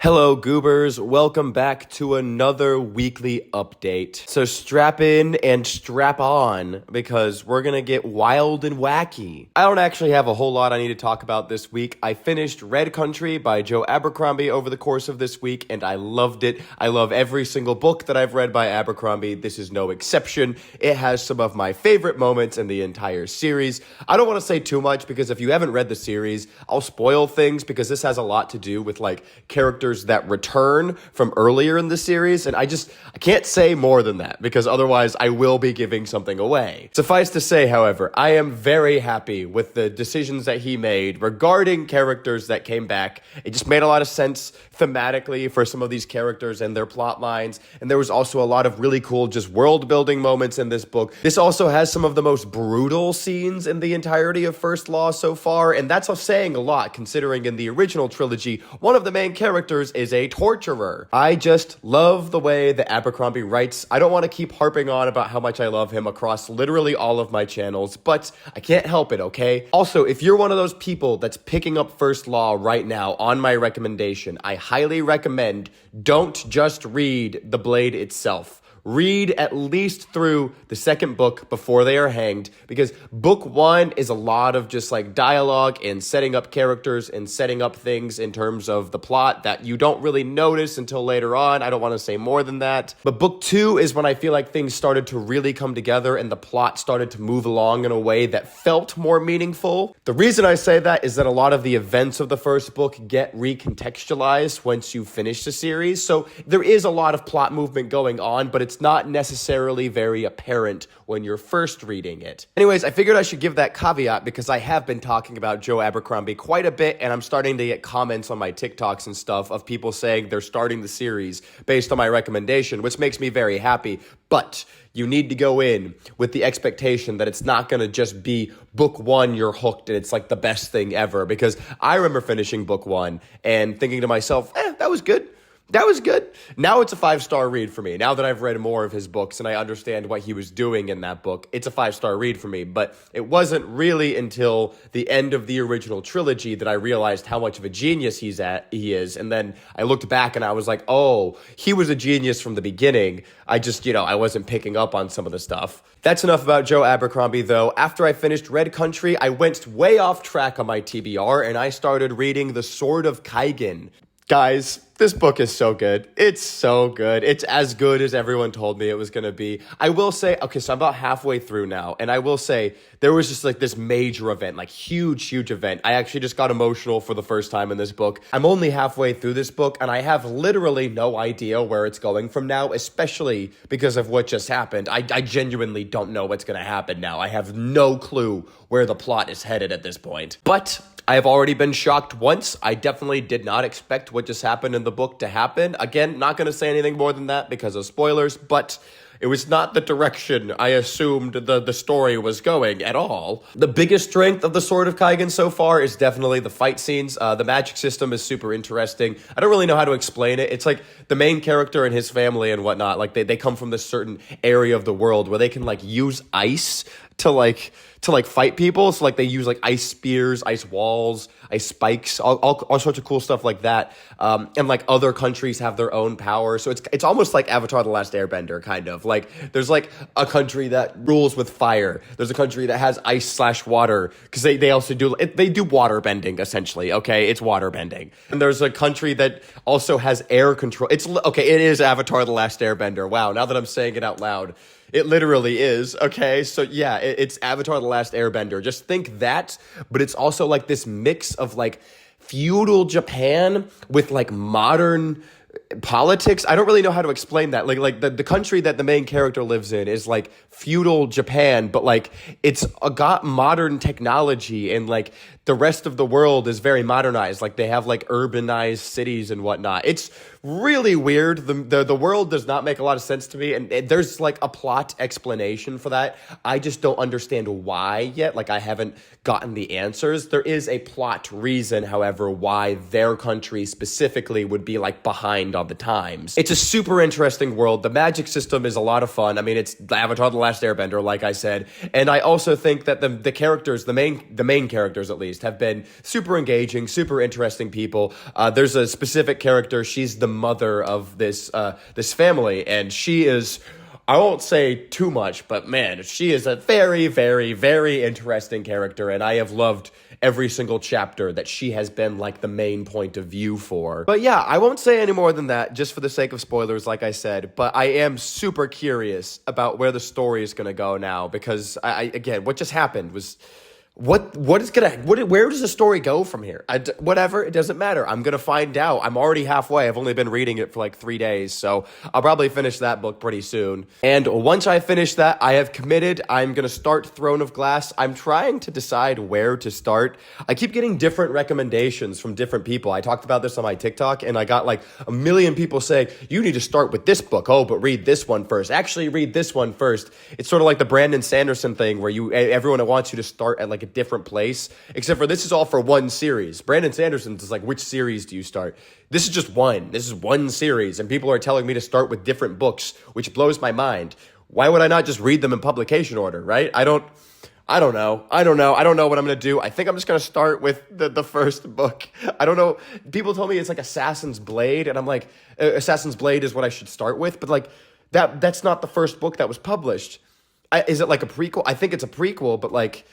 Hello, goobers. Welcome back to another weekly update. So strap in and strap on because we're gonna get wild and wacky. I don't actually have a whole lot I need to talk about this week. I finished Red Country by Joe Abercrombie over the course of this week, and I loved it. I love every single book that I've read by Abercrombie. This is no exception. It has some of my favorite moments in the entire series. I don't want to say too much because if you haven't read the series, I'll spoil things because this has a lot to do with like characters that return from earlier in the series, and I can't say more than that because otherwise I will be giving something away. Suffice to say, however, I am very happy with the decisions that he made regarding characters that came back. It just made a lot of sense thematically for some of these characters and their plot lines, and there was also a lot of really cool just world building moments in this book. This also has some of the most brutal scenes in the entirety of First Law so far, and that's saying a lot considering in the original trilogy, one of the main characters is a torturer. I just love the way that Abercrombie writes. I don't want to keep harping on about how much I love him across literally all of my channels, but I can't help it, okay? Also, if you're one of those people that's picking up First Law right now on my recommendation, I highly recommend don't just read The Blade itself. Read at least through the second book before they are hanged, because book one is a lot of just like dialogue and setting up characters and setting up things in terms of the plot that you don't really notice until later on. I don't want to say more than that. But book two is when I feel like things started to really come together and the plot started to move along in a way that felt more meaningful. The reason I say that is that a lot of the events of the first book get recontextualized once you finish the series. So there is a lot of plot movement going on, but it's not necessarily very apparent when you're first reading it. Anyways, I figured I should give that caveat because I have been talking about Joe Abercrombie quite a bit, and I'm starting to get comments on my TikToks and stuff of people saying they're starting the series based on my recommendation, which makes me very happy. But you need to go in with the expectation that it's not going to just be book one, you're hooked, and it's like the best thing ever. Because I remember finishing book one and thinking to myself, that was good. That was good. Now it's a 5-star read for me. Now that I've read more of his books and I understand what he was doing in that book, it's a 5-star read for me. But it wasn't really until the end of the original trilogy that I realized how much of a genius he is. And then I looked back and I was like, oh, he was a genius from the beginning. I just, I wasn't picking up on some of the stuff. That's enough about Joe Abercrombie, though. After I finished Red Country, I went way off track on my TBR and I started reading The Sword of Kaigen. Guys, this book is so good. It's so good. It's as good as everyone told me it was going to be. I will say, okay, so I'm about halfway through now, and I will say there was just like this major event, like huge event. I actually just got emotional for the first time in this book. I'm only halfway through this book, and I have literally no idea where it's going from now, especially because of what just happened. I genuinely don't know what's going to happen now. I have no clue where the plot is headed at this point. But I have already been shocked once. I definitely did not expect what just happened in the book to happen. Again, not going to say anything more than that because of spoilers, but it was not the direction I assumed the story was going at all. The biggest strength of the Sword of Kaigen so far is definitely the fight scenes. The magic system is super interesting. I don't really know how to explain it. It's like the main character and his family and whatnot, like they come from this certain area of the world where they can like use ice to fight people. So like they use like ice spears, ice walls, ice spikes, all sorts of cool stuff like that. And like other countries have their own power. So it's almost like Avatar: The Last Airbender, kind of. Like there's like a country that rules with fire. There's a country that has ice/water because they also do water bending essentially. Okay, it's water bending. And there's a country that also has air control. It is Avatar: The Last Airbender. Wow, now that I'm saying it out loud. It literally is, okay? So yeah, it's Avatar: The Last Airbender. Just think that, but it's also like this mix of like feudal Japan with like modern politics. I don't really know how to explain that. Like the country that the main character lives in is like feudal Japan, but like it's got modern technology and like the rest of the world is very modernized. Like they have like urbanized cities and whatnot. It's really weird. The world does not make a lot of sense to me, and there's like a plot explanation for that. I just don't understand why yet. Like I haven't gotten the answers. There is a plot reason, however, why their country specifically would be like behind behind on the times. It's a super interesting world. The magic system is a lot of fun. I mean, it's Avatar: The Last Airbender, like I said. And I also think that the characters, the main characters at least, have been super engaging, super interesting people. There's a specific character. She's the mother of this family, and she is, I won't say too much, but man, she is a very, very, very interesting character, and I have loved every single chapter that she has been like the main point of view for. But yeah, I won't say any more than that, just for the sake of spoilers, like I said, but I am super curious about where the story is going to go now, because again, what just happened was... where does the story go from here? Whatever, it doesn't matter. I'm going to find out. I'm already halfway. I've only been reading it for like 3 days, so I'll probably finish that book pretty soon. And once I finish that, I have committed. I'm going to start Throne of Glass. I'm trying to decide where to start. I keep getting different recommendations from different people. I talked about this on my TikTok, and I got like a million people say, you need to start with this book. Oh, but read this one first. Actually, read this one first. It's sort of like the Brandon Sanderson thing where everyone wants you to start at like a different place, except for this is all for one series. Brandon Sanderson's is like, which series do you start? This is just one. This is one series, and people are telling me to start with different books, which blows my mind. Why would I not just read them in publication order, right? I don't know. I don't know what I'm going to do. I think I'm just going to start with the first book. I don't know. People told me it's like Assassin's Blade, and I'm like, Assassin's Blade is what I should start with, but like that's not the first book that was published. Is it like a prequel? I think it's a prequel, but like,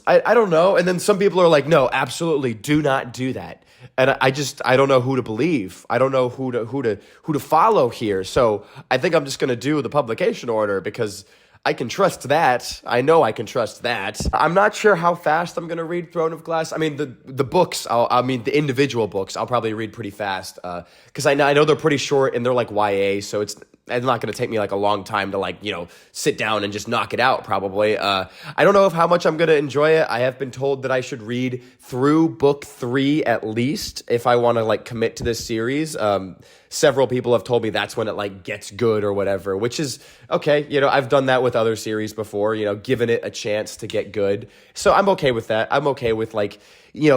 I don't know. And then some people are like, no, absolutely do not do that. And I don't know who to believe. I don't know who to follow here. So I think I'm just going to do the publication order because I can trust that. I know I can trust that. I'm not sure how fast I'm going to read Throne of Glass. I mean, the books, the individual books, I'll probably read pretty fast because I know they're pretty short and they're like YA, so it's not going to take me like a long time to like, sit down and just knock it out probably. I don't know how much I'm going to enjoy it. I have been told that I should read through book 3 at least if I want to like commit to this series. Several people have told me that's when it like gets good or whatever, which is okay. I've done that with other series before, given it a chance to get good. So I'm okay with that. I'm okay with like,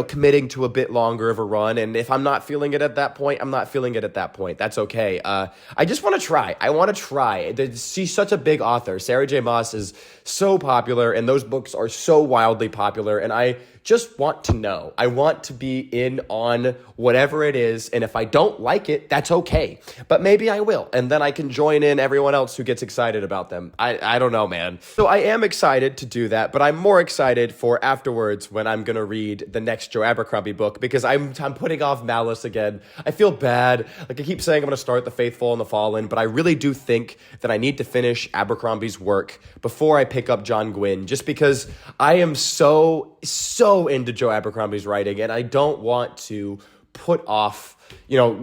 committing to a bit longer of a run. And if I'm not feeling it at that point, I'm not feeling it at that point. That's okay. I just want to try. I want to try. She's such a big author. Sarah J. Maas is so popular, and those books are so wildly popular. And I just want to know. I want to be in on whatever it is. And if I don't like it, that's okay. But maybe I will. And then I can join in everyone else who gets excited about them. I don't know, man. So I am excited to do that, but I'm more excited for afterwards when I'm going to read the next Joe Abercrombie book because I'm putting off Malice again. I feel bad. Like I keep saying I'm going to start The Faithful and the Fallen, but I really do think that I need to finish Abercrombie's work before I pick up John Gwynne, just because I am so into Joe Abercrombie's writing, and I don't want to put off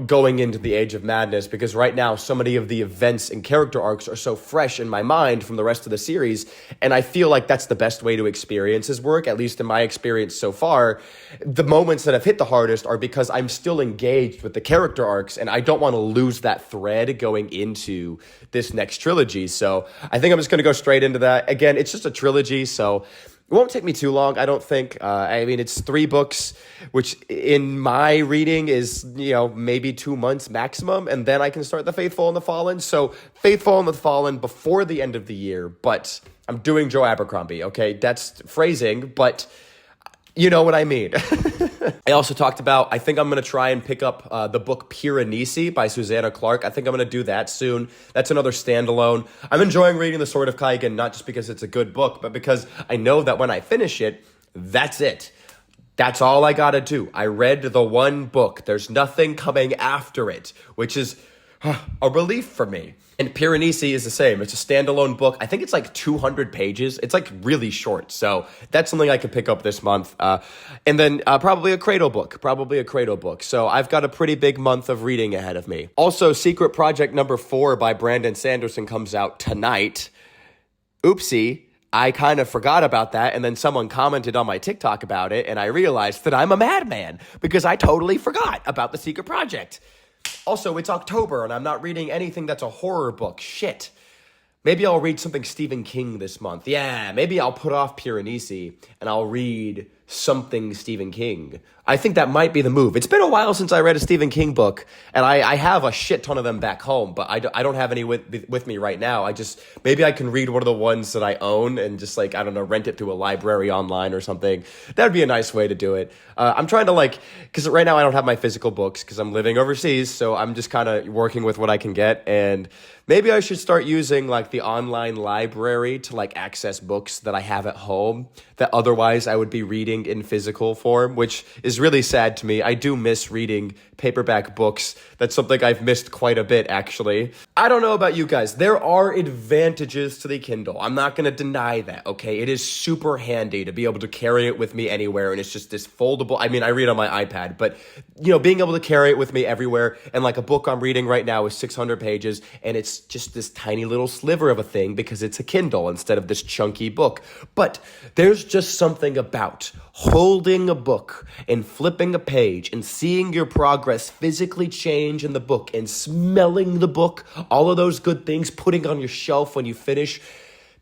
going into the Age of Madness because right now so many of the events and character arcs are so fresh in my mind from the rest of the series, and I feel like that's the best way to experience his work, at least in my experience so far. The moments that have hit the hardest are because I'm still engaged with the character arcs, and I don't want to lose that thread going into this next trilogy. So I think I'm just going to go straight into that. Again, it's just a trilogy, so it won't take me too long, I don't think. It's 3 books, which in my reading is, maybe 2 months maximum, and then I can start The Faithful and the Fallen. So Faithful and the Fallen before the end of the year, but I'm doing Joe Abercrombie, okay? That's phrasing, but you know what I mean. I also talked about, I think I'm going to try and pick up the book Piranesi by Susanna Clark. I think I'm going to do that soon. That's another standalone. I'm enjoying reading The Sword of Kaigen, not just because it's a good book, but because I know that when I finish it, that's it. That's all I got to do. I read the one book. There's nothing coming after it, which is a relief for me. And Piranesi is the same. It's a standalone book. I think it's like 200 pages. It's like really short. So that's something I could pick up this month. And then probably a Cradle book. So I've got a pretty big month of reading ahead of me. Also, Secret Project number 4 by Brandon Sanderson comes out tonight. Oopsie. I kind of forgot about that, and then someone commented on my TikTok about it, and I realized that I'm a madman because I totally forgot about the Secret Project. Also, it's October, and I'm not reading anything that's a horror book. Shit. Maybe I'll read something Stephen King this month. Yeah, maybe I'll put off Piranesi, and I'll read something Stephen King. I think that might be the move. It's been a while since I read a Stephen King book, and I have a shit ton of them back home, but I don't have any with me right now. Maybe I can read one of the ones that I own and just like, I don't know, rent it through a library online or something. That would be a nice way to do it. I'm trying to like, because right now I don't have my physical books because I'm living overseas, so I'm just kind of working with what I can get, and maybe I should start using like the online library to like access books that I have at home that otherwise I would be reading in physical form, which is really sad to me. I do miss reading paperback books. That's something I've missed quite a bit, actually. I don't know about you guys. There are advantages to the Kindle. I'm not going to deny that, okay? It is super handy to be able to carry it with me anywhere, and it's just this foldable. I mean, I read on my iPad, but, you know, being able to carry it with me everywhere, and like a book I'm reading right now is 600 pages, and it's just this tiny little sliver of a thing because it's a Kindle instead of this chunky book. But there's just something about holding a book and flipping a page and seeing your progress physically change in the book and smelling the book, all of those good things, putting on your shelf when you finish.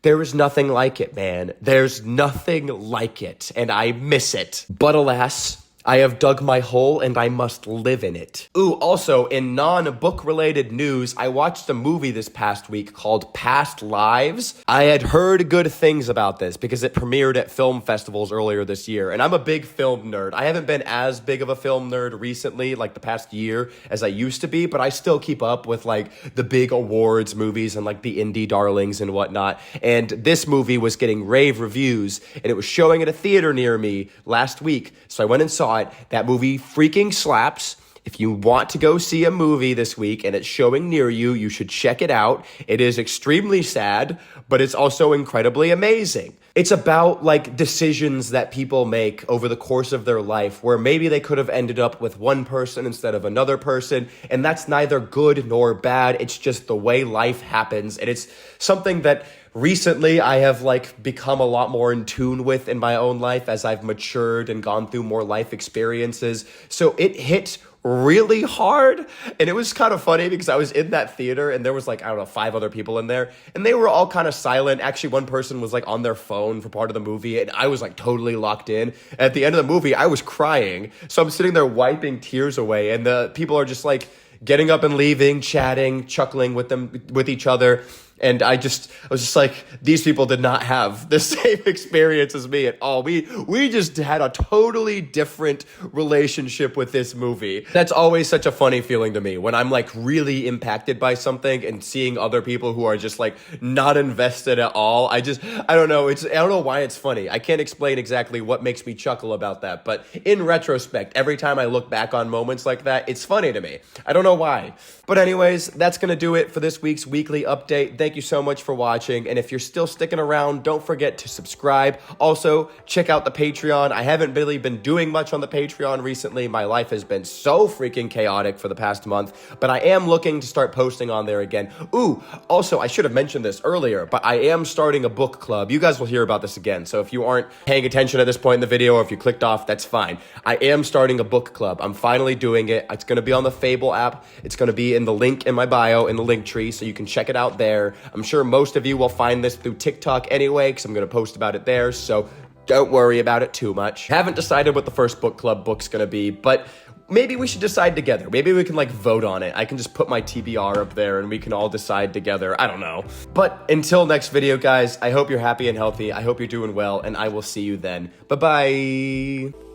There is nothing like it, man. There's nothing like it, and I miss it. But alas, I have dug my hole and I must live in it. Ooh, also, in non-book related news, I watched a movie this past week called Past Lives. I had heard good things about this because it premiered at film festivals earlier this year, and I'm a big film nerd. I haven't been as big of a film nerd recently, like the past year, as I used to be, but I still keep up with like the big awards movies and like the indie darlings and whatnot. And this movie was getting rave reviews, and it was showing at a theater near me last week, so I went and saw it. That movie freaking slaps. If you want to go see a movie this week and it's showing near you, you should check it out. It is extremely sad, but it's also incredibly amazing. It's about like decisions that people make over the course of their life where maybe they could have ended up with one person instead of another person, and that's neither good nor bad. It's just the way life happens, and it's something that recently I have like become a lot more in tune with in my own life as I've matured and gone through more life experiences. So it hit really hard, and it was kind of funny because I was in that theater and there was like, I don't know, 5 other people in there, and they were all kind of silent. Actually, one person was like on their phone for part of the movie, and I was like totally locked in. At the end of the movie, I was crying, so I'm sitting there wiping tears away, and the people are just like getting up and leaving, chatting, chuckling with each other. And I was just like, these people did not have the same experience as me at all. We just had a totally different relationship with this movie. That's always such a funny feeling to me when I'm like really impacted by something and seeing other people who are just like not invested at all. I don't know. I don't know why it's funny. I can't explain exactly what makes me chuckle about that. But in retrospect, every time I look back on moments like that, it's funny to me. I don't know why. But anyways, that's going to do it for this week's weekly update. Thank you so much for watching, and if you're still sticking around, don't forget to subscribe. Also, check out the Patreon. I haven't really been doing much on the Patreon recently. My life has been so freaking chaotic for the past month, but I am looking to start posting on there again. Ooh, also, I should have mentioned this earlier, but I am starting a book club. You guys will hear about this again, so if you aren't paying attention at this point in the video, or if you clicked off, that's fine. I am starting a book club. I'm finally doing it. It's going to be on the Fable app. It's going to be in the link in my bio in the link tree, so you can check it out there. I'm sure most of you will find this through TikTok anyway, because I'm going to post about it there, so don't worry about it too much. Haven't decided what the first book club book's going to be, but maybe we should decide together. Maybe we can like vote on it. I can just put my TBR up there and we can all decide together. I don't know. But until next video, guys, I hope you're happy and healthy. I hope you're doing well, and I will see you then. Bye-bye.